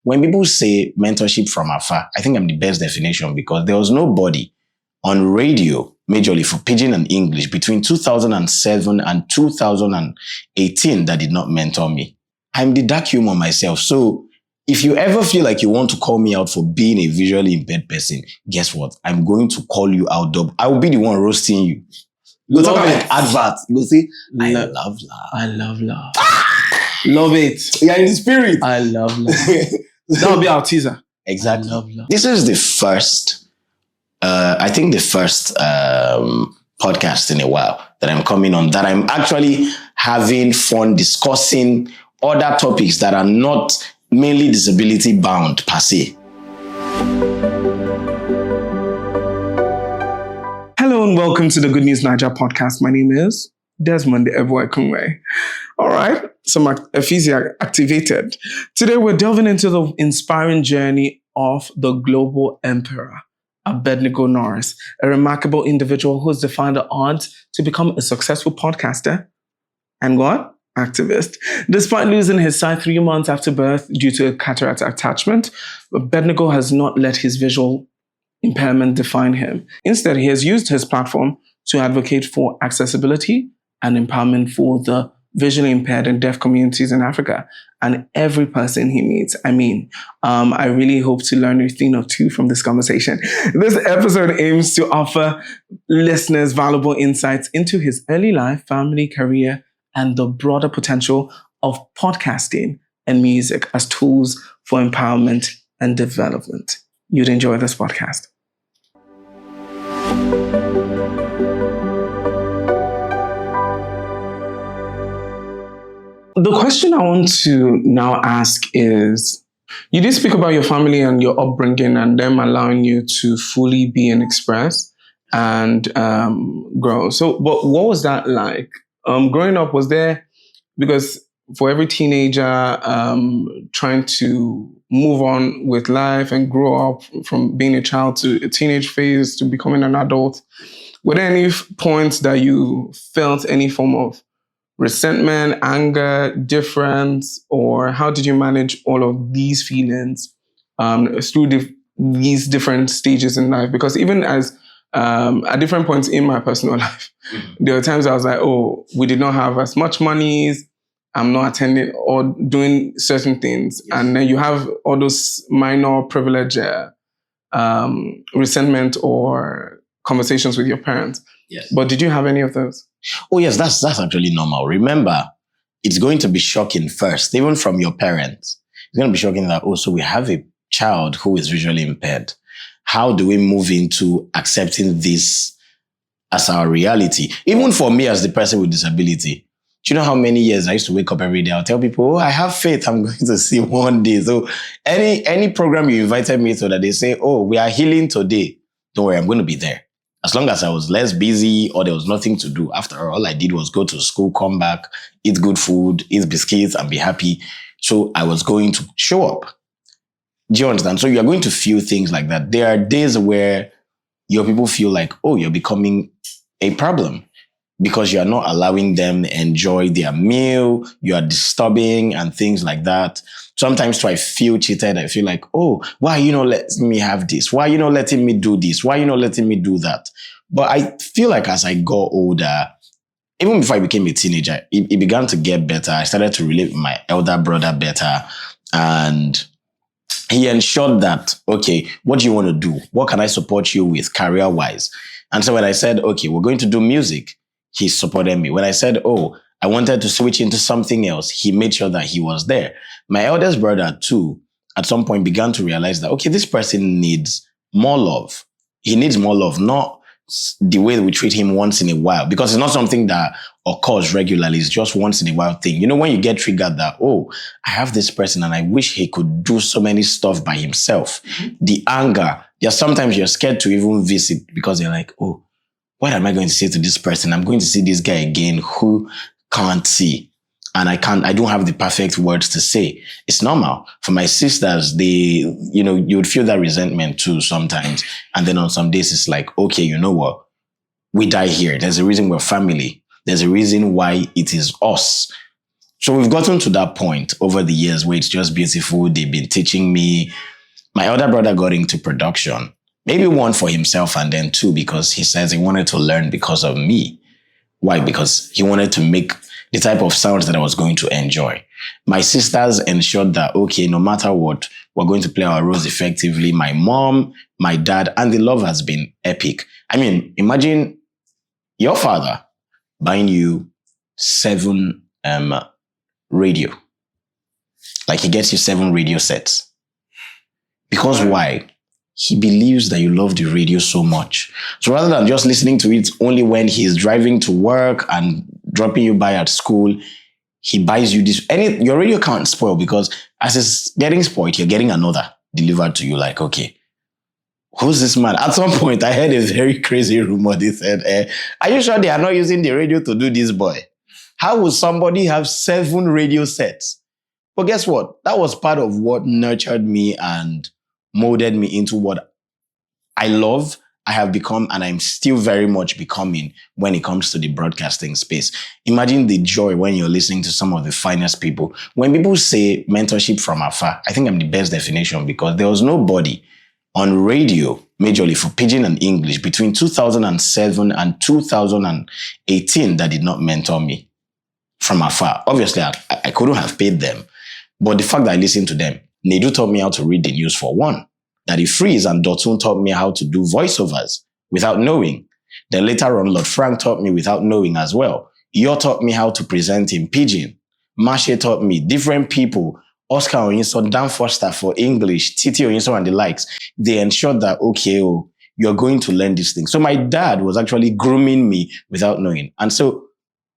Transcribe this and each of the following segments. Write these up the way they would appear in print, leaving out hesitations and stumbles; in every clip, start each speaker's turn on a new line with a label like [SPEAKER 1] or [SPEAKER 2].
[SPEAKER 1] when people say mentorship from afar, I think I'm the best definition because there was nobody on radio, majorly for Pidgin and English, between 2007 and 2018 that did not mentor me. I'm the dark humor myself. So if you ever feel like you want to call me out for being a visually impaired person, guess what? I'm going to call you out. I will be the one roasting you. You go talk about adverts. You go say, I love love.
[SPEAKER 2] I love love. Love it.
[SPEAKER 1] You're in the spirit.
[SPEAKER 2] I love love. That'll be our teaser.
[SPEAKER 1] Exactly.
[SPEAKER 2] I love love.
[SPEAKER 1] This is the first, I think the first podcast in a while that I'm coming on, that I'm actually having fun discussing other topics that are not mainly disability bound per se.
[SPEAKER 2] Hello and welcome to the Good News Niger podcast. My name is Desmond Ebuekunwe. All right, so my aphasia activated. Today we're delving into the inspiring journey of the global emperor, Abednego Norris, a remarkable individual who has defied the odds to become a successful podcaster and what? Activist. Despite losing his sight 3 months after birth due to a cataract attachment, Abednego has not let his visual impairment define him. Instead, he has used his platform to advocate for accessibility and empowerment for the visually impaired and deaf communities in Africa and every person he meets. I really hope to learn a thing or two from this conversation. This episode aims to offer listeners valuable insights into his early life, family, career, and the broader potential of podcasting and music as tools for empowerment and development. You'd enjoy this podcast. The question I want to now ask is, you did speak about your family and your upbringing and them allowing you to fully be and express and grow. So, but what was that like? Growing up, was there, because for every teenager trying to move on with life and grow up from being a child to a teenage phase to becoming an adult, were there any points that you felt any form of resentment, anger, difference, or how did you manage all of these feelings through these different stages in life? Because even as at different points in my personal life, there were times I was like, oh, we did not have as much monies, I'm not attending or doing certain things. Yes. And then you have all those minor privilege, resentment or conversations with your parents.
[SPEAKER 1] Yes.
[SPEAKER 2] But did you have any of those?
[SPEAKER 1] Oh, yes, that's actually normal. Remember, it's going to be shocking first, even from your parents. It's going to be shocking that, so we have a child who is visually impaired. How do we move into accepting this as our reality? Even for me as the person with disability, do you know how many years I used to wake up every day? I'll tell people, I have faith I'm going to see one day. So any program you invited me to that they say, we are healing today, don't worry, I'm going to be there. As long as I was less busy or there was nothing to do. After all I did was go to school, come back, eat good food, eat biscuits, and be happy. So I was going to show up. Do you understand? So you're going to feel things like that. There are days where your people feel like, you're becoming a problem because you're not allowing them to enjoy their meal. You are disturbing and things like that. Sometimes I feel cheated. I feel like, why are you not letting me have this? Why are you not letting me do this? Why are you not letting me do that? But I feel like as I got older, even before I became a teenager, it began to get better. I started to relate with my elder brother better. And he ensured that, what do you want to do? What can I support you with career-wise? And so when I said, we're going to do music, he supported me. When I said, I wanted to switch into something else, he made sure that he was there. My eldest brother too, at some point began to realize that, this person needs more love. He needs more love, not the way we treat him once in a while, because it's not something that occurs regularly. It's just once in a while thing. You know, when you get triggered that, I have this person and I wish he could do so many stuff by himself. Mm-hmm. The anger, sometimes you're scared to even visit because you're like, what am I going to say to this person? I'm going to see this guy again who can't see. And I don't have the perfect words to say. It's normal. For my sisters, you would feel that resentment too sometimes. And then on some days, it's like, you know what? We die here. There's a reason we're family. There's a reason why it is us. So we've gotten to that point over the years where it's just beautiful. They've been teaching me. My other brother got into production. Maybe one for himself and then two because he says he wanted to learn because of me. Why? Because he wanted to make the type of sounds that I was going to enjoy. My sisters ensured that, okay, no matter what, we're going to play our roles effectively. My mom, my dad, and the love has been epic. I mean, imagine your father buying you 7 radio. Like he gets you 7 radio sets. Because why? He believes that you love the radio so much. So rather than just listening to it only when he's driving to work and dropping you by at school, he buys you this. Your radio can't spoil because as it's getting spoiled, you're getting another delivered to you. Like, okay, who's this man? At some point, I heard a very crazy rumor. They said, are you sure they are not using the radio to do this, boy? How would somebody have 7 radio sets? But guess what? That was part of what nurtured me and molded me into what I love, I have become, and I'm still very much becoming when it comes to the broadcasting space. Imagine the joy when you're listening to some of the finest people. When people say mentorship from afar, I think I'm the best definition because there was nobody on radio, majorly for Pidgin and English, between 2007 and 2018 that did not mentor me from afar. Obviously, I couldn't have paid them, but the fact that I listened to them, Nedu taught me how to read the news for one. Daddy Freeze and Dotun taught me how to do voiceovers without knowing. Then later on, Lord Frank taught me without knowing as well. Yo taught me how to present in Pidgin. Marsha taught me different people. Oscar Oyinso, Dan Foster for English, Titi Oyinso and the likes. They ensured that, okay, you're going to learn these things. So my dad was actually grooming me without knowing. And so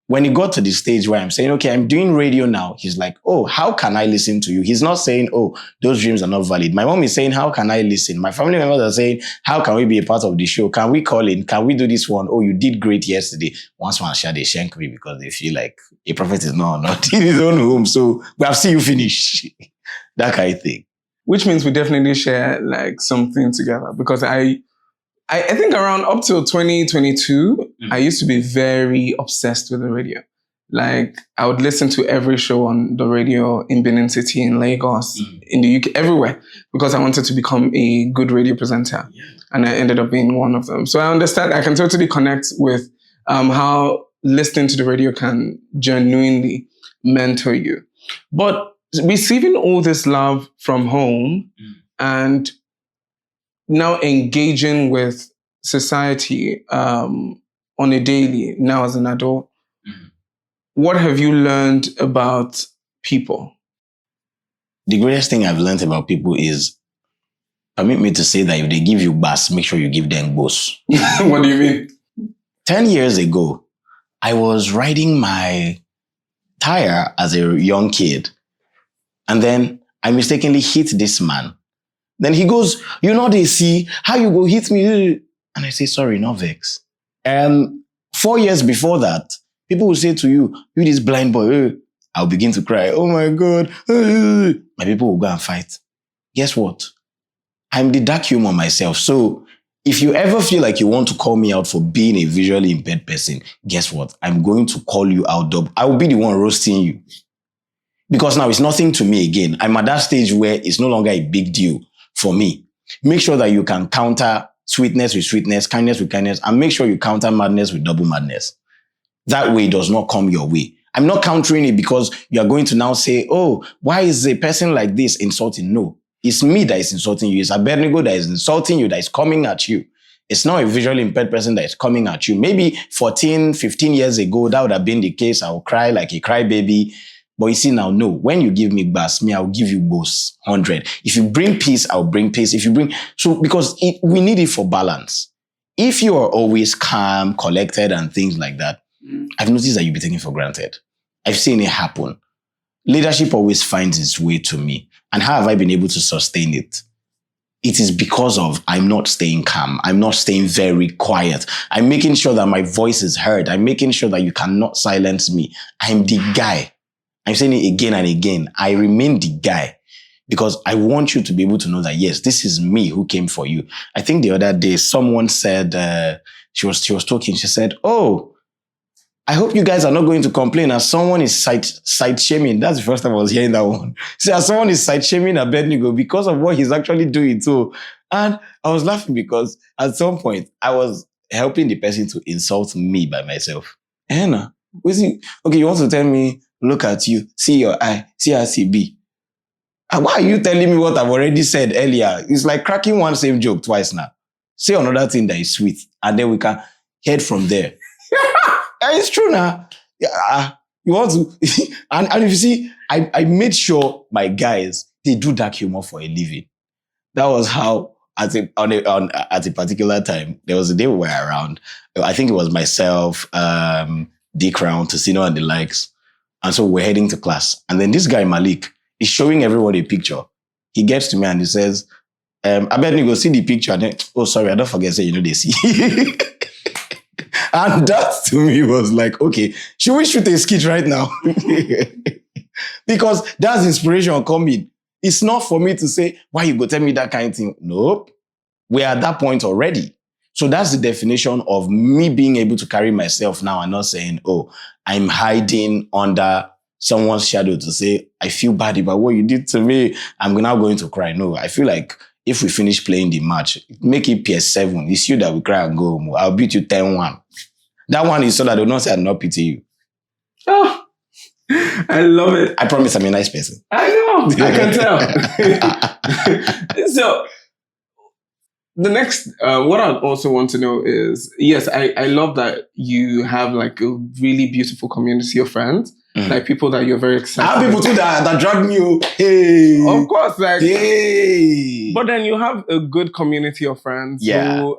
[SPEAKER 1] when it got to the stage where I'm saying, okay, I'm doing radio now, he's like, oh, how can I listen to you? He's not saying, oh, those dreams are not valid. My mom is saying, how can I listen? My family members are saying, how can we be a part of the show? Can we call in? Can we do this one? Oh, you did great yesterday. Once one share, they shank me because they feel like a prophet is not in his own home. So we have seen you finish. That kind of thing.
[SPEAKER 2] Which means we definitely share like something together because I think around up till 2022, I used to be very obsessed with the radio. Like, I would listen to every show on the radio in Benin City, in Lagos, in the UK, everywhere, because I wanted to become a good radio presenter. Yeah. And I ended up being one of them. So I understand, I can totally connect with how listening to the radio can genuinely mentor you. But receiving all this love from home and now engaging with society on a daily, now as an adult, what have you learned about people?
[SPEAKER 1] The greatest thing I've learned about people is, permit me to say that if they give you bass, make sure you give them boss.
[SPEAKER 2] What do you mean?
[SPEAKER 1] 10 years ago, I was riding my tire as a young kid. And then I mistakenly hit this man. Then he goes, you know, they see how you go hit me. And I say, sorry, no vex. 4 years before that, people will say to you, you this blind boy, I'll begin to cry. Oh my God. My people will go and fight. Guess what? I'm the dark humor myself. So if you ever feel like you want to call me out for being a visually impaired person, guess what? I'm going to call you out. I will be the one roasting you. Because now it's nothing to me again. I'm at that stage where it's no longer a big deal for me. Make sure that you can counter sweetness with sweetness, kindness with kindness, and make sure you counter madness with double madness. That way it does not come your way. I'm not countering it because you are going to now say, oh, why is a person like this insulting? No, it's me that is insulting you. It's Abednego that is insulting you, that is coming at you. It's not a visually impaired person that is coming at you. Maybe 14, 15 years ago, that would have been the case. I will cry like a crybaby. But you see now, no, when you give me bass, I'll give you both 100. If you bring peace, I'll bring peace. If you bring, so because we need it for balance. If you are always calm, collected and things like that, I've noticed that you'll be taken for granted. I've seen it happen. Leadership always finds its way to me. And how have I been able to sustain it? It is because of I'm not staying calm. I'm not staying very quiet. I'm making sure that my voice is heard. I'm making sure that you cannot silence me. I'm the guy. I'm saying it again and again. I remain the guy because I want you to be able to know that, yes, this is me who came for you. I think the other day, someone said, she was talking. She said, oh, I hope you guys are not going to complain as someone is side shaming. That's the first time I was hearing that one. See, as someone is side shaming Abednego because of what he's actually doing too. And I was laughing because at some point I was helping the person to insult me by myself. Anna, okay, you want to tell me, look at you, see your eye, see how see be. And why are you telling me what I've already said earlier? It's like cracking one same joke twice now. Say another thing that is sweet, and then we can head from there. It's true now. You want to, and if you see, I made sure my guys, they do dark humor for a living. That was how, at a particular time, there was a day we were around. I think it was myself, Dick Round, Tessino, and the likes. And so we're heading to class. And then this guy, Malik, is showing everybody a picture. He gets to me and he says, Abednego, see the picture. And then, oh, sorry, I don't forget, say, they see. And that to me was like, okay, should we shoot a skit right now? Because that's inspiration coming. It's not for me to say, why you go tell me that kind of thing? Nope. We're at that point already. So that's the definition of me being able to carry myself now and not saying, oh, I'm hiding under someone's shadow to say, I feel bad about what you did to me. I'm now going to cry. No, I feel like if we finish playing the match, make it PS7. It's you that will cry and go home. I'll beat you 10-1. That one is so that they'll not say I not pity you.
[SPEAKER 2] Oh, I love it.
[SPEAKER 1] I promise I'm a nice person.
[SPEAKER 2] I know. I can tell. So, the next, what I also want to know is, yes, I love that you have like a really beautiful community of friends, like people that you're very excited.
[SPEAKER 1] I have people too that drag me. Hey,
[SPEAKER 2] of course, like,
[SPEAKER 1] hey.
[SPEAKER 2] But then you have a good community of friends who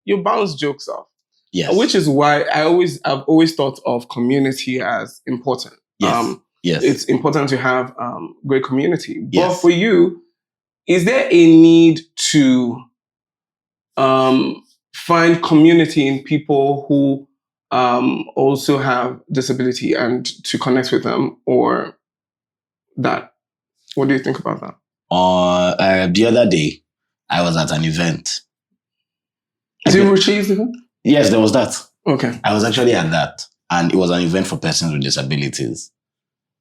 [SPEAKER 2] you bounce jokes off.
[SPEAKER 1] Yes.
[SPEAKER 2] Which is why I've always thought of community as important.
[SPEAKER 1] Yes. Yes.
[SPEAKER 2] It's important to have great community.
[SPEAKER 1] Yes.
[SPEAKER 2] But for you, is there a need to find community in people who also have disability and to connect with them, or that? What do you think about that?
[SPEAKER 1] The other day, I was at an event.
[SPEAKER 2] Is it Ruchi's event?
[SPEAKER 1] Yes, there was that.
[SPEAKER 2] Okay.
[SPEAKER 1] I was actually at that, and it was an event for persons with disabilities.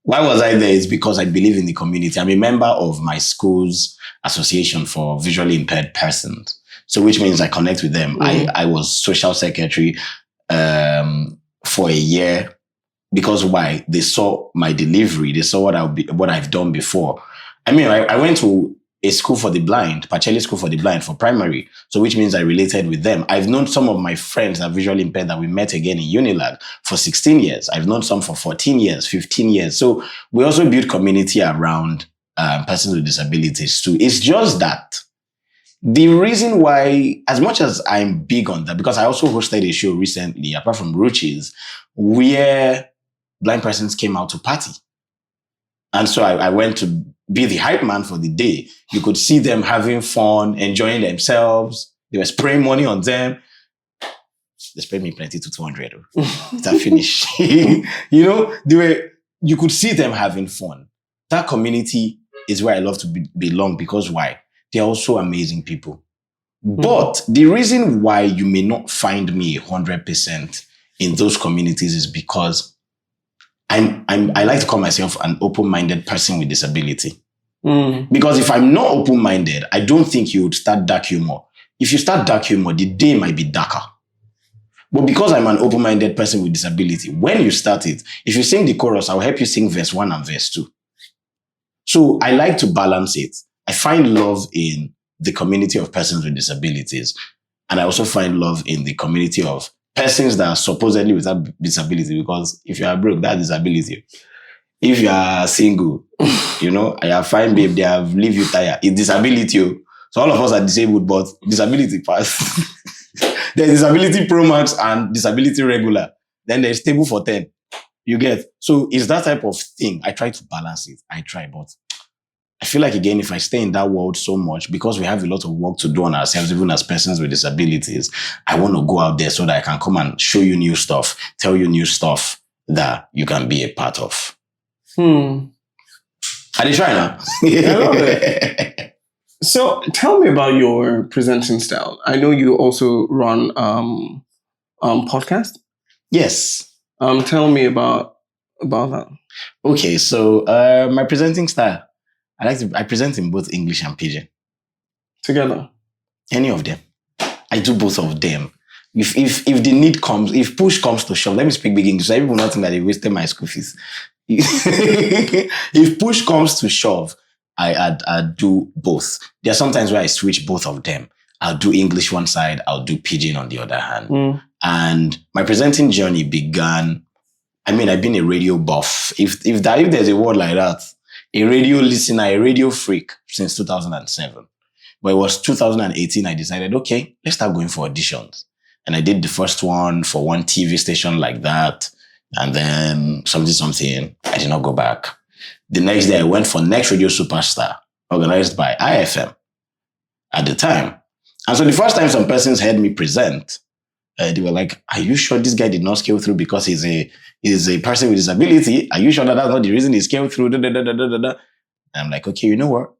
[SPEAKER 1] Why was I there? It's because I believe in the community. I'm a member of my school's association for visually impaired persons. So which means I connect with them. I was social secretary for a year because why? They saw my delivery. They saw what I've done before. I mean, I went to a school for the blind, Pacelli School for the Blind for primary. So which means I related with them. I've known some of my friends that are visually impaired that we met again in Unilag for 16 years. I've known some for 14 years, 15 years. So we also build community around persons with disabilities too. It's just that the reason why, as much as I'm big on that, because I also hosted a show recently, apart from Ruchi's, where blind persons came out to party. And so I went to be the hype man for the day. You could see them having fun, enjoying themselves. They were spraying money on them. They sprayed me plenty to 200. That finish. You know, you could see them having fun. That community is where I love to belong because why? They're also amazing people. But the reason why you may not find me 100% in those communities is because I like to call myself an open-minded person with disability. Because if I'm not open-minded, I don't think you would start dark humor. If you start dark humor, the day might be darker. But because I'm an open-minded person with disability, when you start it, if you sing the chorus, I'll help you sing verse 1 and verse 2. So I like to balance it. I find love in the community of persons with disabilities. And I also find love in the community of persons that are supposedly without disability, because if you are broke, that's disability. If you are single, you know, I have fine babe, they have leave you tired. It's disability. So all of us are disabled, but disability pass. There's disability pro max and disability regular. Then there's table for 10. You get? So it's that type of thing. I try to balance it. I try, but I feel like, again, if I stay in that world so much, because we have a lot of work to do on ourselves, even as persons with disabilities, I want to go out there so that I can come and show you new stuff, tell you new stuff that you can be a part of. Are they trying now?
[SPEAKER 2] I love it. So tell me about your presenting style. I know you also run podcast.
[SPEAKER 1] Yes.
[SPEAKER 2] Tell me about that.
[SPEAKER 1] Okay, so my presenting style, I present in both English and Pidgin.
[SPEAKER 2] Together.
[SPEAKER 1] Any of them. I do both of them. If the need comes, if push comes to shove, let me speak big English. So everyone not think that they wasted my school fees. If push comes to shove, I do both. There are sometimes where I switch both of them. I'll do English one side, I'll do Pidgin on the other hand. And my presenting journey began. I mean, I've been a radio buff. If there's a word like that, a radio listener, a radio freak since 2007. But it was 2018, I decided, okay, let's start going for auditions. And I did the first one for one TV station like that. And then something. I did not go back. The next day, I went for Next Radio Superstar, organized by IFM at the time. And so the first time some persons heard me present, they were like, are you sure this guy did not scale through because he's a person with disability? Are you sure that that's not the reason he scaled through? And I'm like, okay, you know what?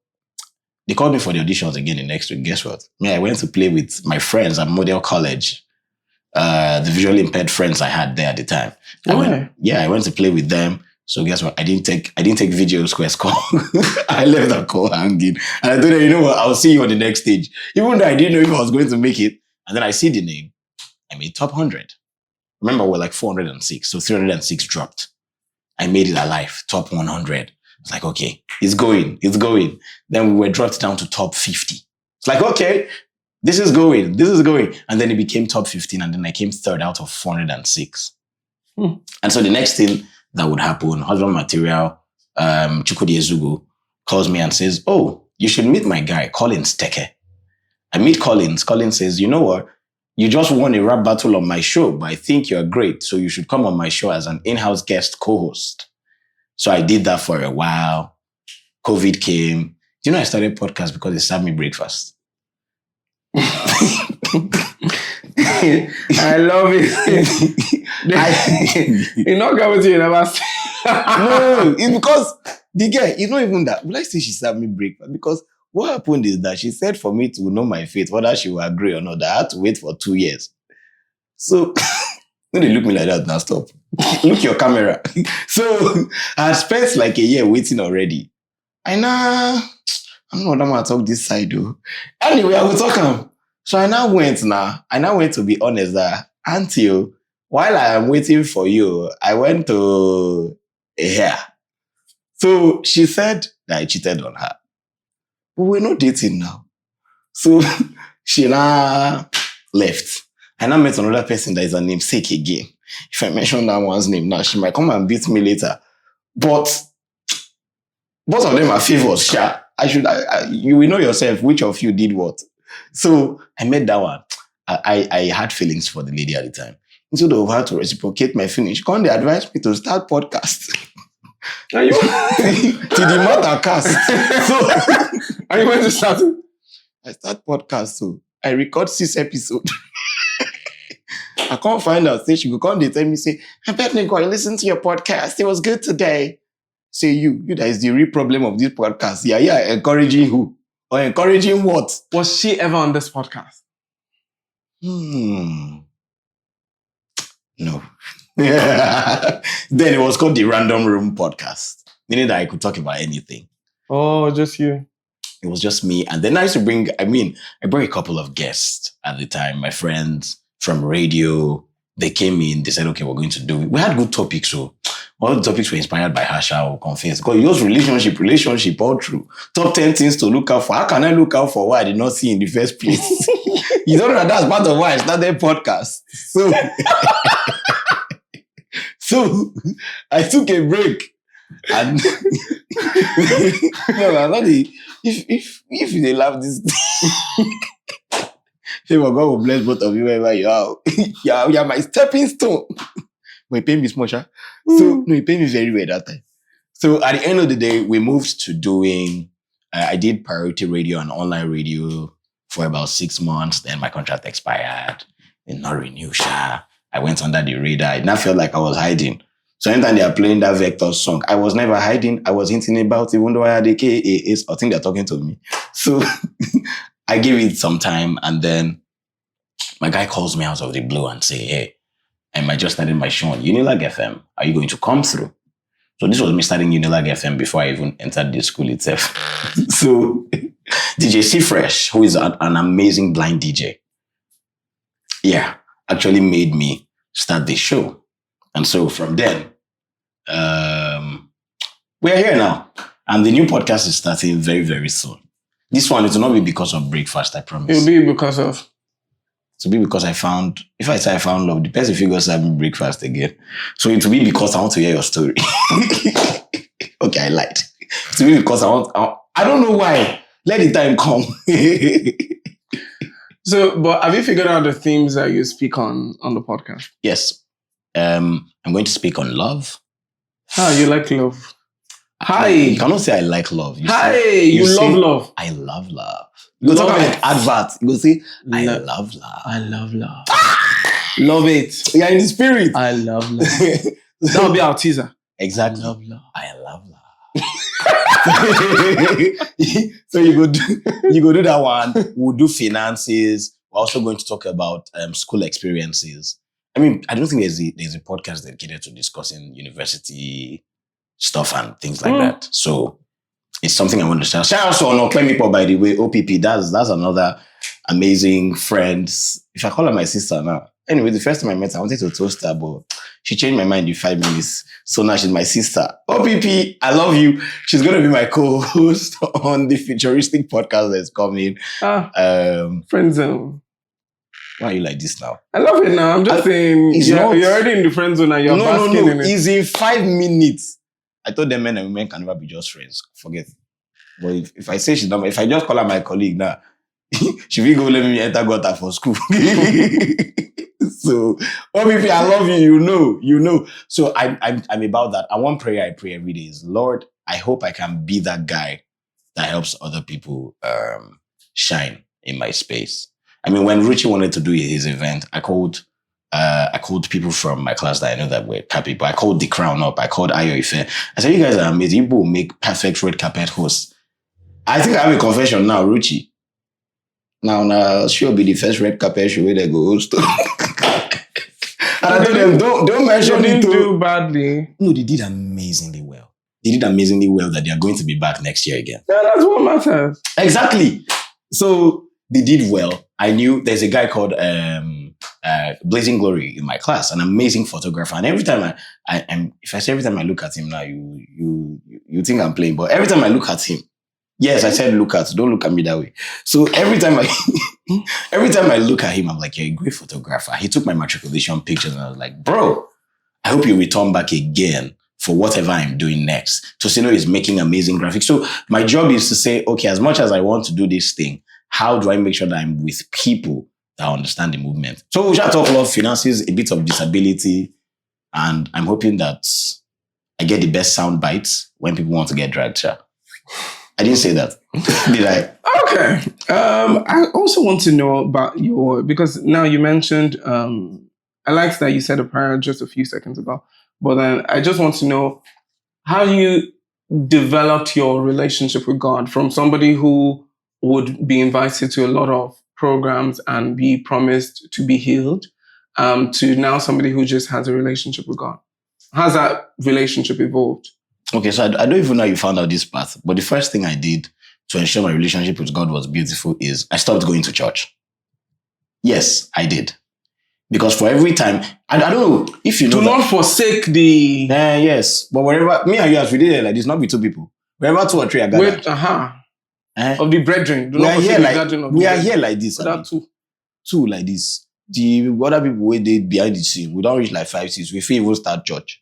[SPEAKER 1] They called me for the auditions again the next week. Guess what? I went to play with my friends at Model College, the visually impaired friends I had there at the time. I went to play with them. So guess what? I didn't take Video Square's call. I left that call hanging. And I told them, you know what? I'll see you on the next stage. Even though I didn't know if I was going to make it. And then I see the name. I made top 100. Remember, we're like 406. So 306 dropped. I made it alive. Top 100. It's like, okay, it's going. Then we were dropped down to top 50. It's like, okay, this is going. And then it became top 15. And then I came third out of 406. And so the next thing that would happen, husband material, Chukwudi Ezugo calls me and says, oh, you should meet my guy, Collins Teke. I meet Collins. Collins says, you know what? You just won a rap battle on my show, but I think you're great. So you should come on my show as an in-house guest co-host. So I did that for a while. COVID came. Do you know I started podcast because they served me breakfast?
[SPEAKER 2] I love it. You know, what you never say.
[SPEAKER 1] No, it's because the guy, it's not even that. Will I say she served me breakfast? Because what happened is that she said for me to know my fate, whether she will agree or not, that I had to wait for 2 years. So, when they look me like that, now stop. Look your camera. So, I had spent like a year waiting already. I don't know what I'm going to talk this side though. Anyway, I will talk. So I now went to be honest that until while I am waiting for you, I went to a hair. So she said that I cheated on her. But we're not dating now. So she now left. I now met another person that is a namesake again. If I mention that one's name now, she might come and beat me later. But both of them are favors, sha. You will know yourself which of you did what. So I met that one. I had feelings for the lady at the time. Instead of her to reciprocate my feelings, she come, they advised me to start podcast.
[SPEAKER 2] Are you?
[SPEAKER 1] To the matter cast. So
[SPEAKER 2] are you going to start?
[SPEAKER 1] I start podcast, so I record 6 episodes. I can't find out. Say she go come, they tell me, say, Abednego, I listened to your podcast. It was good today. Say you that is the real problem of this podcast. Yeah, encouraging who? Or encouraging what?
[SPEAKER 2] Was she ever on this podcast?
[SPEAKER 1] No. Then it was called the Random Room Podcast, meaning that I could talk about anything.
[SPEAKER 2] Oh, just you.
[SPEAKER 1] It was just me. And then I used to I brought a couple of guests at the time, my friends from radio. They came in, they said, okay, we're going to do it. We had good topics, so all the topics were inspired by Hasha or Confess. Because it was relationship all through. Top 10 things to look out for. How can I look out for what I did not see in the first place? You don't know that's part of why I started podcast. So I took a break. And if they love this God will bless both of you wherever you are. You're my stepping stone. But he paid me small, so no, he paid me very well that time. So at the end of the day, we moved to doing, I did priority radio and online radio for about 6 months. Then my contract expired. And not renew, I went under the radar. It now felt like I was hiding. So anytime they are playing that Vector song, I was never hiding. I was hinting about it, even though I had AKAs. I think they're talking to me. So I gave it some time, and then my guy calls me out of the blue and say, hey, I might just started my show on Unilag FM. Are you going to come through? So this was me starting Unilag FM before I even entered the school itself. So DJ C Fresh, who is an amazing blind DJ, actually made me start the show. And so from then, we're here now. And the new podcast is starting very, very soon. This one, it will not be because of breakfast, I promise.
[SPEAKER 2] It'll be because of...
[SPEAKER 1] It will be because I found love, depends if you go serve breakfast again. So it will be because I want to hear your story. Okay, I lied. It will be because I don't know why. Let the time come.
[SPEAKER 2] So, but have you figured out the themes that you speak on the podcast?
[SPEAKER 1] Yes. I'm going to speak on love.
[SPEAKER 2] You like love. Hi.
[SPEAKER 1] You cannot say I like love.
[SPEAKER 2] You love love.
[SPEAKER 1] I love love. You go talk about advert. You go say, I love love.
[SPEAKER 2] I love love. Love it.
[SPEAKER 1] You're in the spirit.
[SPEAKER 2] I love love. That will be our teaser.
[SPEAKER 1] Exactly.
[SPEAKER 2] I love love.
[SPEAKER 1] I love love. So you go do that one. We'll do finances. We're also going to talk about school experiences. I mean, I don't think there's a podcast dedicated to discussing university stuff and things like that. So it's something I want to share. Shout out to Onokemipo, by the way, OPP. That's another amazing friend. If I call her my sister now. Anyway, the first time I met her, I wanted to toast her, but she changed my mind in 5 minutes. So now she's my sister. OPP, I love you. She's going to be my co-host on the futuristic podcast that's coming.
[SPEAKER 2] Friend zone.
[SPEAKER 1] Why are you like this now?
[SPEAKER 2] I love it now. I'm just saying, you're already in the friend zone and you're basking in it.
[SPEAKER 1] It's in 5 minutes. I told them men and women can never be just friends. Forget it. But if I say she's not, if I just call her my colleague now, she will go let me enter gutter for school. So, OPP, I love you. You know. So I'm about that. And one prayer I pray every day is, Lord, I hope I can be that guy that helps other people shine in my space. I mean, when Ruchi wanted to do his event, I called people from my class that I know that were capable. I called The Crown up. I called Ayo Ife. I said, you guys are amazing. You will make perfect red carpet hosts. I think I have a confession now, Ruchi. Now, she'll be the first red carpet show where they go host. And I told them, don't mention it.
[SPEAKER 2] They didn't do badly.
[SPEAKER 1] No, they did amazingly well. They did amazingly well that they are going to be back next year again.
[SPEAKER 2] Yeah, that's what matters.
[SPEAKER 1] Exactly. So they did well. I knew there's a guy called Blazing Glory in my class, an amazing photographer. And every time if I say every time I look at him now, you think I'm playing, but every time I look at him, yes, I said look at, don't look at me that way. So every time I look at him, I'm like, you're a great photographer. He took my matriculation pictures and I was like, bro, I hope you return back again for whatever I'm doing next. Tosino is making amazing graphics. So my job is to say, okay, as much as I want to do this thing, how do I make sure that I'm with people that understand the movement? So we shall talk a lot of finances, a bit of disability, and I'm hoping that I get the best sound bites when people want to get dragged. I didn't say that. Did I?
[SPEAKER 2] Okay. I also want to know about because now you mentioned, I liked that you said a prayer just a few seconds ago, but then I just want to know how you developed your relationship with God from somebody who would be invited to a lot of programs and be promised to be healed, to now somebody who just has a relationship with God. How's that relationship evolved?
[SPEAKER 1] Okay, so I don't even know how you found out this part, but the first thing I did to ensure my relationship with God was beautiful is I stopped going to church. Yes, I did. Because for every time, I don't know if you know.
[SPEAKER 2] Do not forsake the...
[SPEAKER 1] yes, but wherever, me and you, as we did it like this, not be two people. Wherever two or three are gathered.
[SPEAKER 2] Of the brethren.
[SPEAKER 1] We are here like this.
[SPEAKER 2] That
[SPEAKER 1] two like this. The other people where they behind the scene, we don't reach like 5, 6. We feel even start church.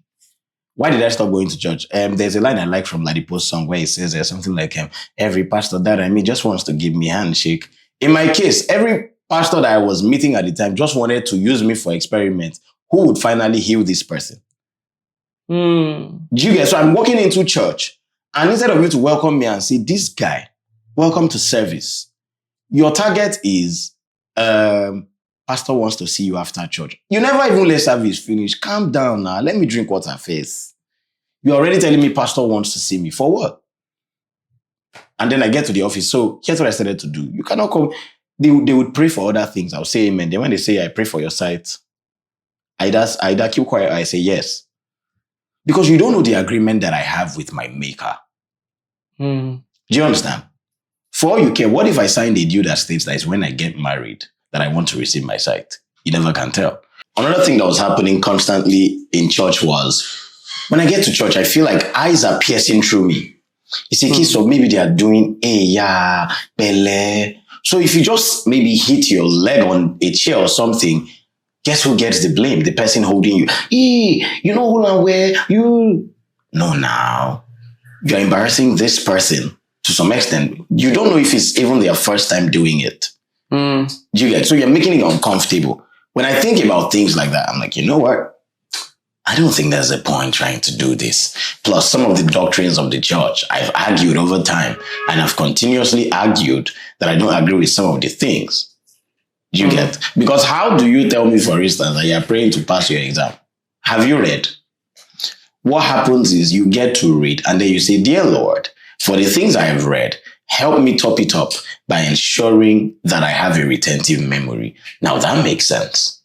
[SPEAKER 1] Why did I stop going to church? There's a line I like from the Post song where it says there's something like every pastor that I meet just wants to give me a handshake. In my case, every pastor that I was meeting at the time just wanted to use me for experiment. Who would finally heal this person? Do you get? So I'm walking into church, and instead of you to welcome me and say, this guy, welcome to service. Your target is pastor wants to see you after church. You never even let service finish. Calm down now. Let me drink water first. You're already telling me pastor wants to see me. For what? And then I get to the office. So here's what I started to do. You cannot come. They would pray for other things. I'll say amen. Then when they say, I pray for your sight, I either keep quiet or I say yes. Because you don't know the agreement that I have with my maker.
[SPEAKER 2] Mm.
[SPEAKER 1] Do you understand? For all you care, what if I signed a deal that states that it's when I get married that I want to receive my sight? You never can tell. Another thing that was happening constantly in church was, when I get to church, I feel like eyes are piercing through me. It's a case of maybe they are doing, bele. So if you just maybe hit your leg on a chair or something, guess who gets the blame? The person holding you. You know who and where you... No, now. You're embarrassing this person to some extent. You don't know if it's even their first time doing it. Do you get? So you're making it uncomfortable. When I think about things like that, I'm like, you know what? I don't think there's a point trying to do this. Plus, some of the doctrines of the church, I've argued over time, and I've continuously argued that I don't agree with some of the things. Do you get? Because how do you tell me, for instance, that you're praying to pass your exam? Have you read? What happens is you get to read, and then you say, dear Lord, for the things I have read, help me top it up by ensuring that I have a retentive memory. Now, that makes sense.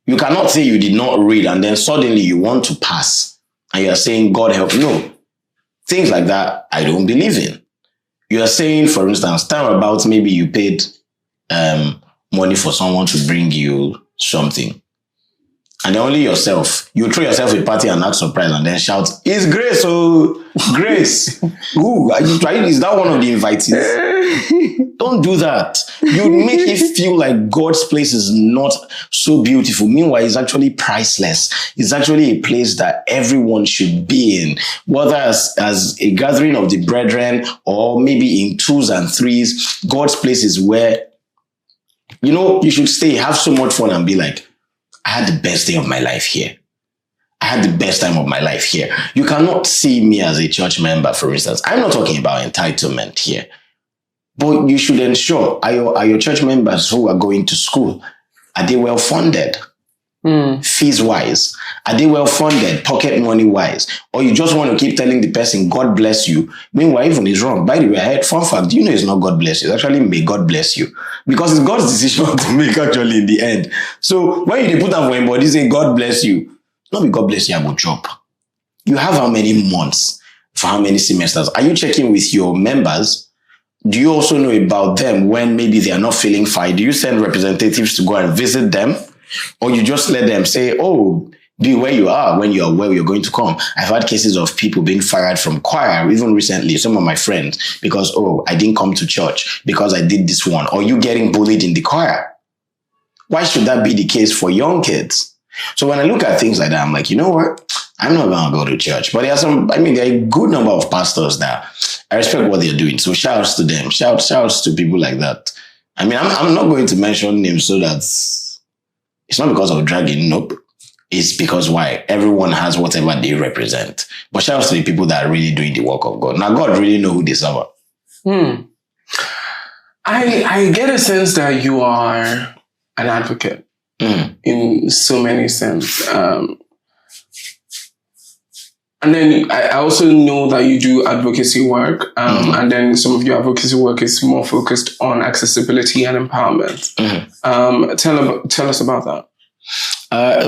[SPEAKER 1] You cannot say you did not read and then suddenly you want to pass and you're saying, God help. No. Things like that, I don't believe in. You are saying, for instance, time about maybe you paid money for someone to bring you something. And then only yourself, you throw yourself a party and act surprised and then shout, it's Grace, oh, Grace. Ooh, is that one of the invitees? Don't do that. You make it feel like God's place is not so beautiful. Meanwhile, it's actually priceless. It's actually a place that everyone should be in, whether as a gathering of the brethren or maybe in twos and threes. God's place is where, you should stay, have so much fun and be like, I had the best day of my life here. I had the best time of my life here. You cannot see me as a church member, for instance. I'm not talking about entitlement here. But you should ensure, are your church members who are going to school, are they well funded? Fees-wise? Are they well funded, pocket money-wise? Or you just want to keep telling the person, God bless you. Meanwhile, even it's wrong. By the way, I heard fun fact, it's not God bless you. It's actually may God bless you. Because it's God's decision to make actually in the end. So when you put that for anybody, say God bless you. Not be God bless you, I will drop. You have how many months for how many semesters? Are you checking with your members? Do you also know about them when maybe they are not feeling fine? Do you send representatives to go and visit them? Or you just let them say, oh, be where you are when you are well, you're going to come. I've had cases of people being fired from choir, even recently, some of my friends, because, oh, I didn't come to church because I did this one. Or you getting bullied in the choir. Why should that be the case for young kids? So when I look at things like that, I'm like, you know what? I'm not going to go to church. But there are a good number of pastors that I respect what they're doing. So shouts to them. Shouts to people like that. I'm not going to mention names so that it's not because of dragging. Nope. It's because why? Everyone has whatever they represent. But shouts to the people that are really doing the work of God. Now, God really know who they serve.
[SPEAKER 2] I get a sense that you are an advocate in so many sense. And then I also know that you do advocacy work, and then some of your advocacy work is more focused on accessibility and empowerment. Tell us about that.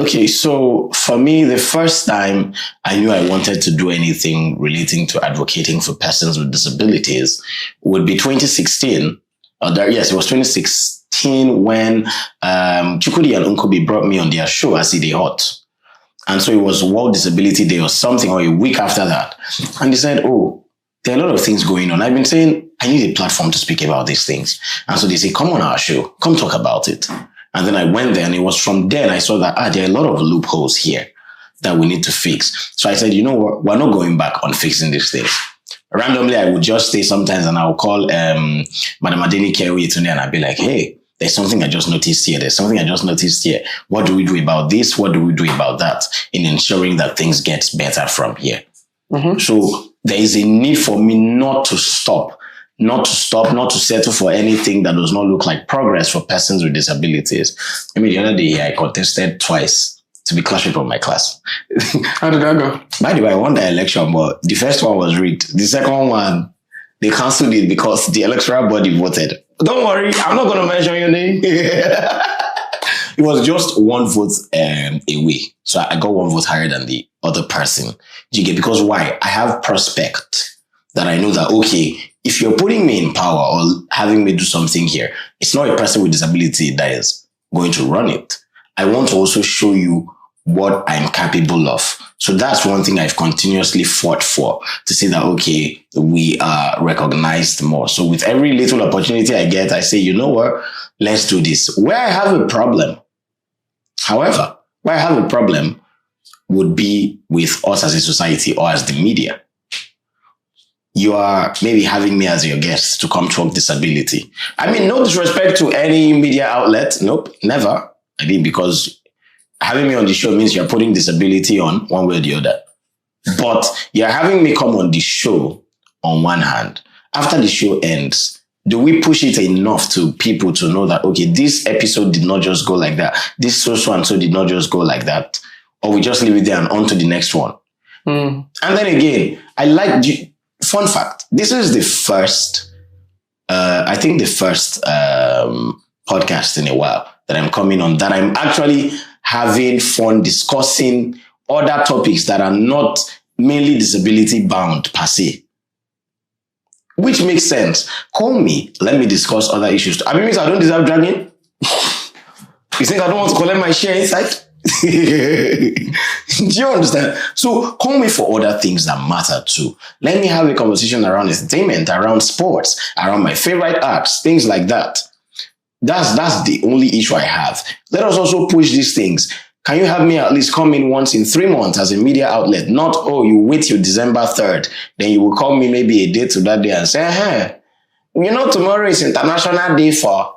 [SPEAKER 1] Okay, so for me, the first time I knew I wanted to do anything relating to advocating for persons with disabilities would be 2016. Yes, it was 2016 when Chukudi and Unkobi brought me on their show, As They Hot. And so it was World Disability Day or something, or a week after that. And they said, oh, there are a lot of things going on. I've been saying, I need a platform to speak about these things. And so they say, come on our show, come talk about it. And then I went there, and it was from there and I saw that, there are a lot of loopholes here that we need to fix. So I said, you know what, we're not going back on fixing these things. Randomly, I would just stay sometimes and I'll call Madam Adeni Kewi Tunde and I'll be like, hey, there's something I just noticed here. There's something I just noticed here. What do we do about this? What do we do about that in ensuring that things get better from here? So there is a need for me not to settle for anything that does not look like progress for persons with disabilities. The other day I contested twice to be class rep of my class.
[SPEAKER 2] How did that go?
[SPEAKER 1] By the way, I won the election, but the first one was rigged. The second one, they cancelled it because the electoral body voted. Don't worry, I'm not going to mention your name. It was just one vote away. So I got one vote higher than the other person. Do you get? Because why? I have prospect that I know that, okay, if you're putting me in power or having me do something here, it's not a person with disability that is going to run it. I want to also show you what I'm capable of. So that's one thing I've continuously fought for, to say that, okay, we are recognized more. So with every little opportunity I get, I say, you know what, let's do this. Where I have a problem, however, where I have a problem would be with us as a society or as the media. You are maybe having me as your guest to come talk disability. I mean, no disrespect to any media outlet. Nope, never. I mean, because having me on the show means you're putting disability on one way or the other. But you're having me come on the show on one hand. After the show ends, do we push it enough to people to know that, okay, this episode did not just go like that. This so and so did not just go like that. Or we just leave it there and on to the next one. And then again, fun fact, this is the first, podcast in a while that I'm coming on, that I'm actually having fun discussing other topics that are not mainly disability bound per se. Which makes sense. Call me, let me discuss other issues. I mean, I don't deserve dragging. You think I don't want to collect my share inside? Do you understand? So call me for other things that matter too. Let me have a conversation around entertainment, around sports, around my favorite arts, things like that. That's the only issue I have. Let us also push these things. Can you have me at least come in once in 3 months as a media outlet? Not, oh, you wait till December 3rd. Then you will call me maybe a day to that day and say, hey, you know, tomorrow is International Day for.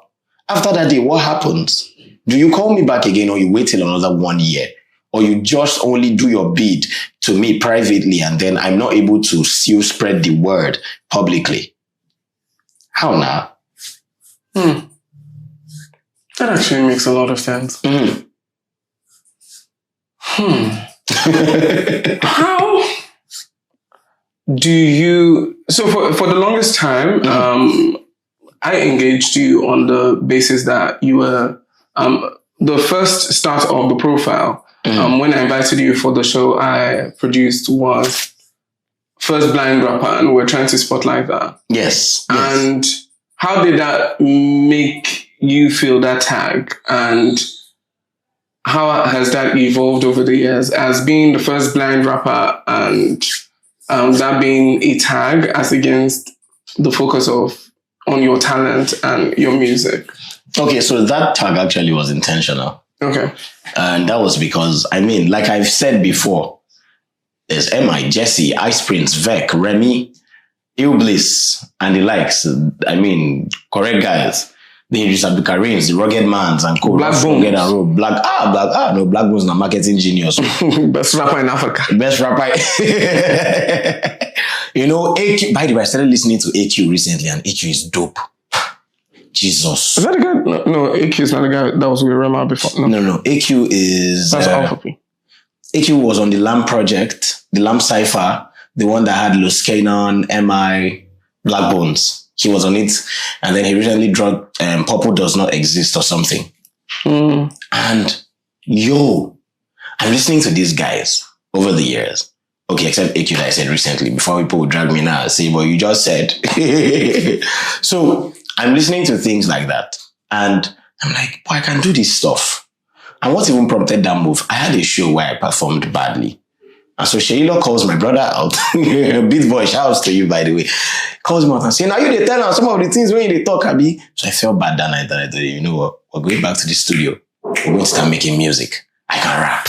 [SPEAKER 1] After that day, what happens? Do you call me back again, or you wait till another 1 year? Or you just only do your bid to me privately and then I'm not able to still spread the word publicly? How now?
[SPEAKER 2] That actually makes a lot of sense. How do you... So for the longest time, I engaged you on the basis that you were the first start of the profile. When I invited you for the show I produced was First Blind Rapper, and we're trying to spotlight that.
[SPEAKER 1] Yes.
[SPEAKER 2] And how did that make you feel, that tag? And how has that evolved over the years as being the first blind rapper, and that being a tag as against the focus on your talent and your music?
[SPEAKER 1] Okay, so that tag actually was intentional.
[SPEAKER 2] Okay.
[SPEAKER 1] And that was because, I mean, like I've said before, there's MI, Jesse, Ice Prince, Vec, Remy, Bliss, and the likes. I mean, correct guys. Then you just have the Kareens, the Rugged Mans, and co.
[SPEAKER 2] Black Bones.
[SPEAKER 1] Black Bones na marketing genius.
[SPEAKER 2] Best rapper in Africa.
[SPEAKER 1] Best rapper. You know, AQ, by the way, I started listening to AQ recently, and AQ is dope. Jesus.
[SPEAKER 2] Is that a guy? No, AQ is not a guy that was with Rema before.
[SPEAKER 1] No. AQ is...
[SPEAKER 2] That's Alpha P.
[SPEAKER 1] AQ was on the Lamb project, the Lamb Cypher, the one that had Los Canon, MI, Black Bones. He was on it. And then he recently dropped Purple Does Not Exist or something. And I'm listening to these guys over the years. Okay, except AQ that I said recently, before people would drag me now and say, well, you just said. So I'm listening to things like that. And I'm like, boy, I can do this stuff. And what even prompted that move? I had a show where I performed badly. And so Sheila calls my brother out. Beat Boy, shouts to you, by the way. Calls me out and says, now you tell us some of the things when you talk, Abi. So I felt bad that night. And I thought, you know what? We're going back to the studio. We're going to start making music. I can rap.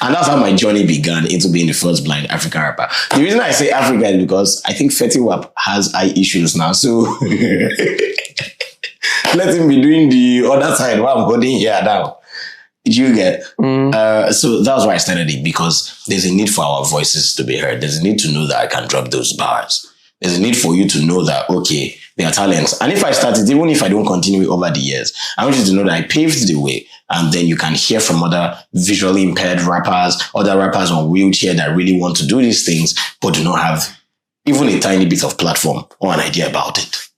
[SPEAKER 1] And that's how my journey began into being the first blind African rapper. The reason I say Africa is because I think Fetty Wap has eye issues now. So let him be doing the other side while I'm holding here now. Did you get? So that was why I started it, because there's a need for our voices to be heard. There's a need to know that I can drop those bars. There's a need for you to know that, okay, there are talents. And if I start it, even if I don't continue it over the years, I want you to know that I paved the way. And then you can hear from other visually impaired rappers, other rappers on wheelchair that really want to do these things, but do not have even a tiny bit of platform or an idea about it.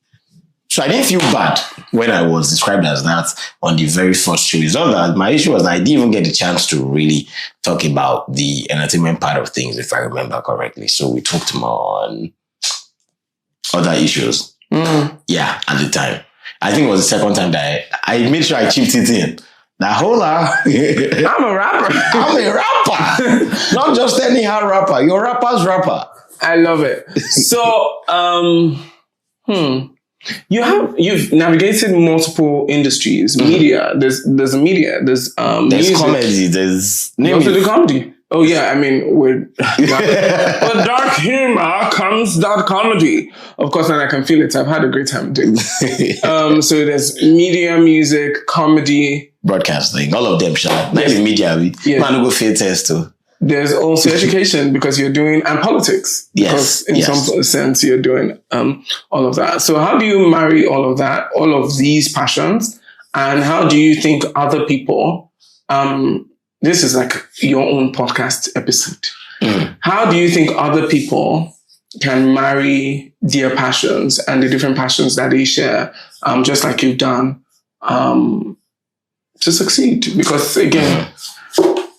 [SPEAKER 1] So I didn't feel bad when I was described as that on the very first show. It's not that my issue was that I didn't even get the chance to really talk about the entertainment part of things, if I remember correctly. So we talked more on other issues. Yeah, at the time. I think it was the second time that I made sure I chipped it in. Now, hola.
[SPEAKER 2] I'm a rapper.
[SPEAKER 1] I'm a rapper. Not just anyhow rapper. You're rapper's rapper.
[SPEAKER 2] I love it. So, you've navigated multiple industries, media. There's media. There's music.
[SPEAKER 1] Comedy. There's
[SPEAKER 2] you also do comedy. Oh yeah, I mean with dark humor comes dark comedy. Of course, and I can feel it. I've had a great time doing it. So there's media, music, comedy,
[SPEAKER 1] broadcasting, all of them. Not even media. Man, go field test too.
[SPEAKER 2] There's also education because you're doing, and politics.
[SPEAKER 1] Yes.
[SPEAKER 2] Because in some sense you're doing all of that. So how do you marry all of that, all of these passions? And how do you think other people, this is like your own podcast episode. How do you think other people can marry their passions and the different passions that they share, just like you've done, to succeed? Because again,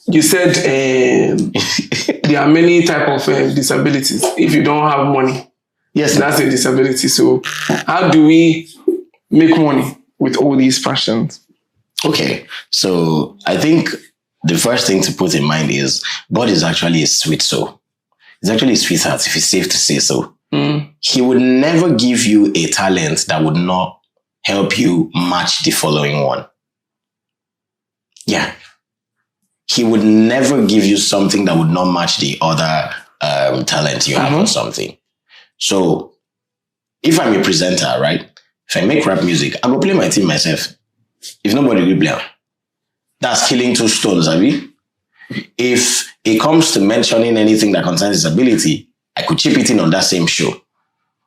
[SPEAKER 2] you said there are many types of disabilities. If you don't have money,
[SPEAKER 1] yes,
[SPEAKER 2] that's a disability. So how do we make money with all these passions?
[SPEAKER 1] Okay, so I think the first thing to put in mind is God is actually a sweet soul. He's actually a sweetheart, if it's safe to say so. He would never give you a talent that would not help you match the following one. Yeah. He would never give you something that would not match the other talent you have or something. So if I'm a presenter, right? If I make rap music, I go play my team myself. If nobody will play, that's killing two stones, Abi. If it comes to mentioning anything that concerns disability, I could chip it in on that same show.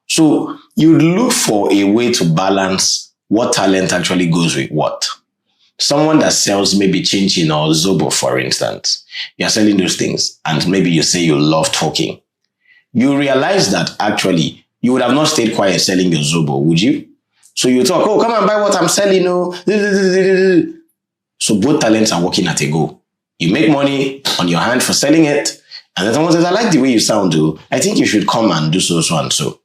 [SPEAKER 1] So you'd look for a way to balance what talent actually goes with what. Someone that sells maybe chinchin or zobo, for instance, you're selling those things, and maybe you say you love talking. You realize that actually you would have not stayed quiet selling your zobo, would you? So you talk, oh, come and buy what I'm selling. Oh. So both talents are working at a go. You make money on your hand for selling it, and then someone says, I like the way you sound, though. I think you should come and do so and so.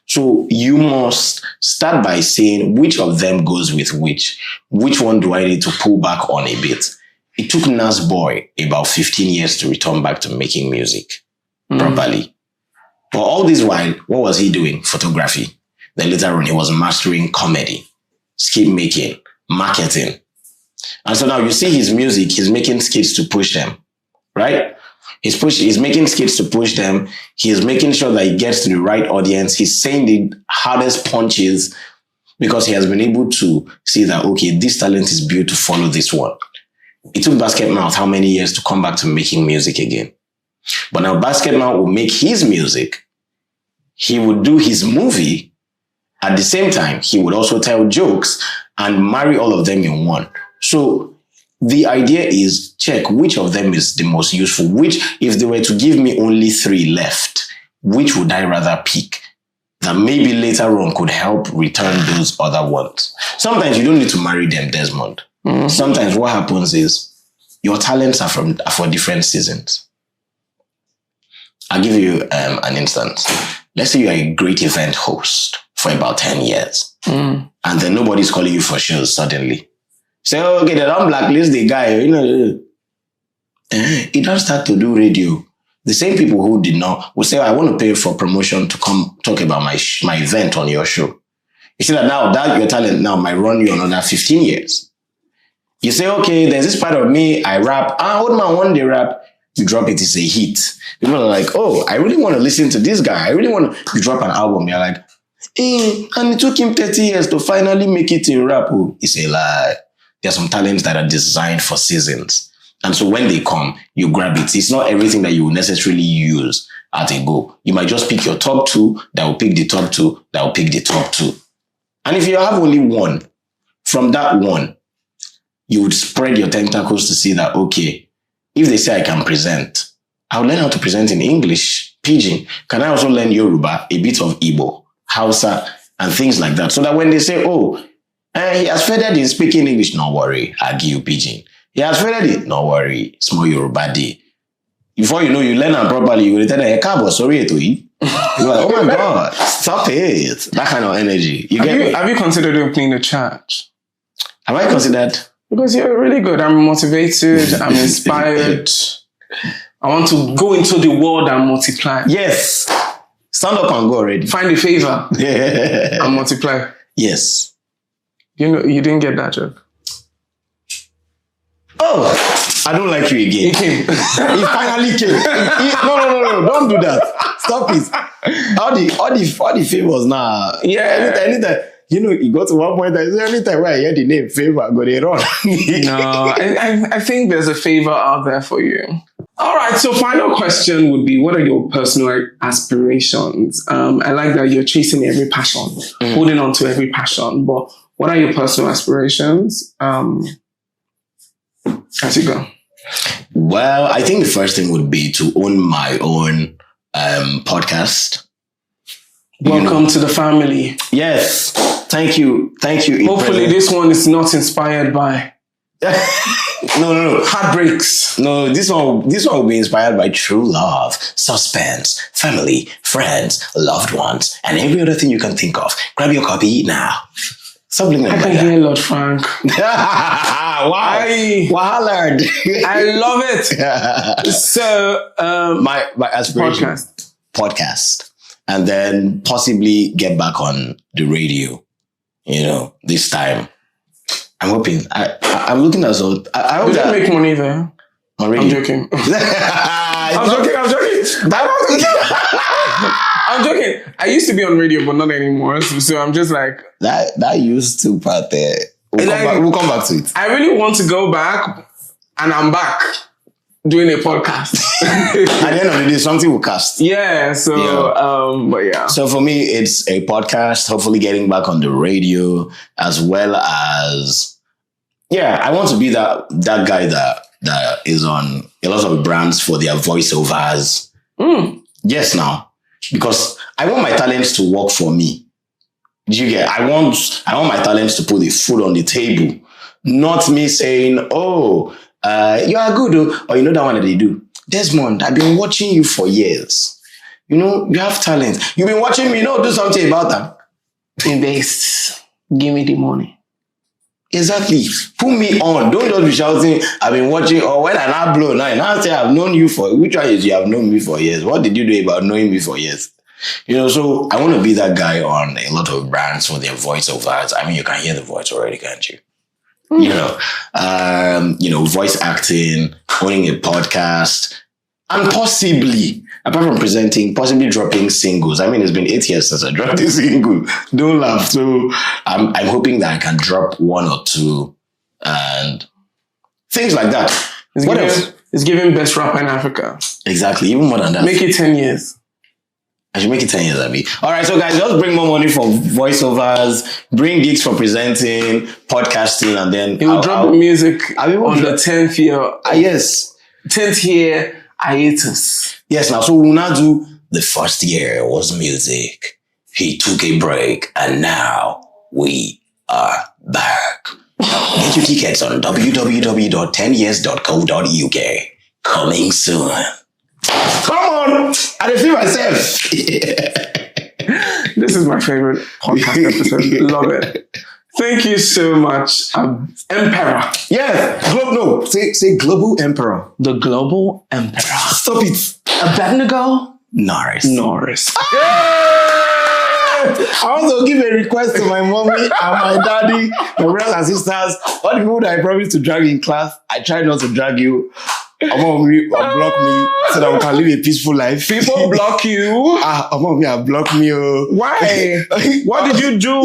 [SPEAKER 1] So you must start by saying which of them goes with which. Which one do I need to pull back on a bit? It took Nas Boy about 15 years to return back to making music properly. But all this while, what was he doing? Photography. Then later on, he was mastering comedy, skit making, marketing. And so now you see his music, he's making skits to push them, right? He's making skits to push them. He's making sure that he gets to the right audience. He's saying the hardest punches because he has been able to see that, okay, this talent is built to follow this one. It took Basket Mouth how many years to come back to making music again? But now Basket Mouth will make his music. He would do his movie. At the same time, he would also tell jokes and marry all of them in one. So the idea is check which of them is the most useful. Which, if they were to give me only 3 left, which would I rather pick? That maybe later on could help return those other ones. Sometimes you don't need to marry them, Desmond. Sometimes what happens is your talents are for different seasons. I'll give you an instance. Let's say you're a great event host for about 10 years. And then nobody's calling you for shows suddenly. Say, oh, okay, they don't blacklist the guy. He don't start to do radio. The same people who did not will say, I want to pay for promotion to come talk about my event on your show. You see that now, that your talent now might run you another 15 years. You say, okay, there's this part of me, I rap. Old man, one day rap. You drop it, it's a hit. People are like, oh, I really want to listen to this guy. I really want to. You drop an album, you're like, and it took him 30 years to finally make it in rap. Oh, it's a lie. There are some talents that are designed for seasons. And so when they come, you grab it. It's not everything that you will necessarily use at a go. You might just pick your top 2, that will pick the top 2, that will pick the top 2. And if you have only one, from that one, you would spread your tentacles to see that, okay, if they say I can present, I'll learn how to present in English, Pidgin. Can I also learn Yoruba, a bit of Igbo, Hausa, and things like that. So that when they say, oh, he has faded in speaking English, no worry, I'll give you pidgin. He has faded it, no worry, small Yoruba day. Before you know, you learn them properly, you return a cabo, sorry to eat. You're like, oh my God, stop it. That kind of energy.
[SPEAKER 2] Have you considered opening a church?
[SPEAKER 1] Have I considered?
[SPEAKER 2] Because you're really good. I'm motivated. I'm inspired. I want to go into the world and multiply.
[SPEAKER 1] Yes. Stand up and go already.
[SPEAKER 2] Find a favor and multiply.
[SPEAKER 1] Yes.
[SPEAKER 2] You know, you didn't get that joke.
[SPEAKER 1] Oh, I don't like you again.
[SPEAKER 2] He came.
[SPEAKER 1] He finally came. No, don't do that. Stop it. All the favors now.
[SPEAKER 2] Yeah.
[SPEAKER 1] Anytime, you know, you go to one point, anytime where I hear the name favor, I go, they run.
[SPEAKER 2] No, I think there's a favor out there for you. All right, so final question would be, what are your personal aspirations? I like that you're chasing every passion, holding on to every passion, but what are your personal aspirations as you go?
[SPEAKER 1] Well, I think the first thing would be to own my own podcast.
[SPEAKER 2] Welcome to the family.
[SPEAKER 1] Yes. Thank you.
[SPEAKER 2] Hopefully this one is not inspired by
[SPEAKER 1] No.
[SPEAKER 2] heartbreaks.
[SPEAKER 1] No, this one will be inspired by true love, suspense, family, friends, loved ones, and every other thing you can think of. Grab your copy now. Something like that.
[SPEAKER 2] I can hear Lord Frank.
[SPEAKER 1] Wow. Wallard.
[SPEAKER 2] I love it. So
[SPEAKER 1] my aspiration podcast. And then possibly get back on the radio, you know, this time. I'm hoping. I'm looking at so. I hope
[SPEAKER 2] you
[SPEAKER 1] that
[SPEAKER 2] make money there. I'm joking. I'm joking. I used to be on radio, but not anymore. So I'm just like
[SPEAKER 1] that used to part there. We'll come back to it.
[SPEAKER 2] I really want to go back, and I'm back doing a podcast.
[SPEAKER 1] At the end of the day, something will cast.
[SPEAKER 2] Yeah. So, but yeah.
[SPEAKER 1] So for me, it's a podcast. Hopefully, getting back on the radio, as well as I want to be that guy that is on a lot of brands for their voiceovers. Yes, now, because I want my talents to work for me. Do you get? I want my talents to put the food on the table, not me saying, "Oh, you are good," or you know that one that they do. Desmond, I've been watching you for years. You know, you have talent. You've been watching me. Do something about them.
[SPEAKER 2] Invest. Give me the money.
[SPEAKER 1] Exactly. Put me on. Don't just be shouting, I've been watching, or when I now blow now, I say I've known you for, which one is you have known me for years? What did you do about knowing me for years? You know, so I want to be that guy on a lot of brands for their voiceovers. I mean, you can hear the voice already, can't you? You know, voice acting, owning a podcast, and possibly, apart from presenting, possibly dropping singles. I mean, it's been 8 years since I dropped a single. Don't laugh. So I'm hoping that I can drop one or two and things like that. What else?
[SPEAKER 2] It's giving best rapper in Africa.
[SPEAKER 1] Exactly. Even more than that.
[SPEAKER 2] Make it 10 years.
[SPEAKER 1] I should make it 10 years, Abby. All right, so guys, just bring more money for voiceovers, bring gigs for presenting, podcasting, and then
[SPEAKER 2] he will drop music on the 10th year.
[SPEAKER 1] Yes.
[SPEAKER 2] 10th year hiatus.
[SPEAKER 1] Yes, now, so we'll now do the first year was music. He took a break, and now we are back. Get your tickets on www.10years.co.uk. Coming soon. Come on! I feel myself.
[SPEAKER 2] This is my favorite podcast episode. Love it. Thank you so much, Emperor.
[SPEAKER 1] Yeah, say Global Emperor.
[SPEAKER 2] The Global Emperor.
[SPEAKER 1] Stop it.
[SPEAKER 2] Abednego.
[SPEAKER 1] Norris. I want to give a request to my mommy and my daddy, my brothers and sisters, all the people that I promised to drag in class. I try not to drag you. Block me so that we can live a peaceful life.
[SPEAKER 2] People block you?
[SPEAKER 1] Block me.
[SPEAKER 2] Why? What did you do?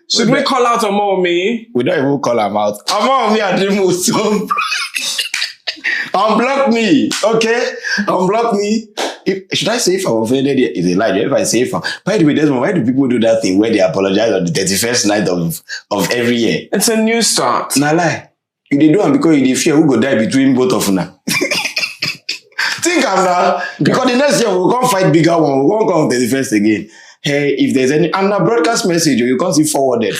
[SPEAKER 2] Should we call out Omomi?
[SPEAKER 1] We don't even call him out. Omomi, I didn't move to unblock me, okay? Unblock me. Should I say if I'm offended? It's a lie. If I say by the way, Desmond, why do people do that thing where they apologize on the 31st night of every year?
[SPEAKER 2] It's a new start.
[SPEAKER 1] Nah, lie. You dey do am because you dey fear who go die between both of una. Think am now. Because the next year we'll come fight bigger one. We won't come on 31st again. hey, if there's any, and a broadcast message, you can't see forwarded.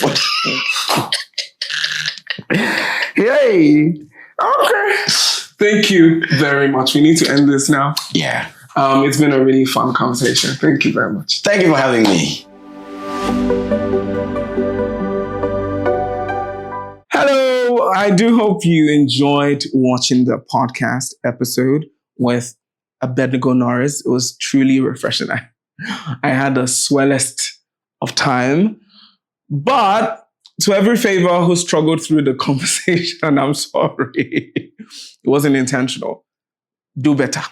[SPEAKER 2] Yay. Okay. Thank you very much. We need to end this now.
[SPEAKER 1] Yeah.
[SPEAKER 2] It's been a really fun conversation. Thank you very much.
[SPEAKER 1] Thank you for having me.
[SPEAKER 2] Hello. I do hope you enjoyed watching the podcast episode with Abednego Norris. It was truly refreshing. I had the swellest of time. But to every favor who struggled through the conversation, I'm sorry. It wasn't intentional. Do better.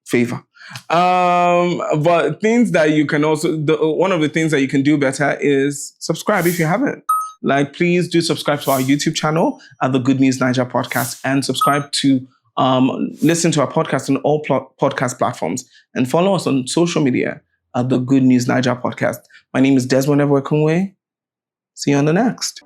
[SPEAKER 2] Favor. But things that you can also, one of the things that you can do better is subscribe if you haven't. Like, please do subscribe to our YouTube channel at the Good News Niger Podcast, and subscribe to listen to our podcast on all podcast platforms, and follow us on social media at the Good News Niger Podcast. My name is Desmond Evokunwe. See you on the next.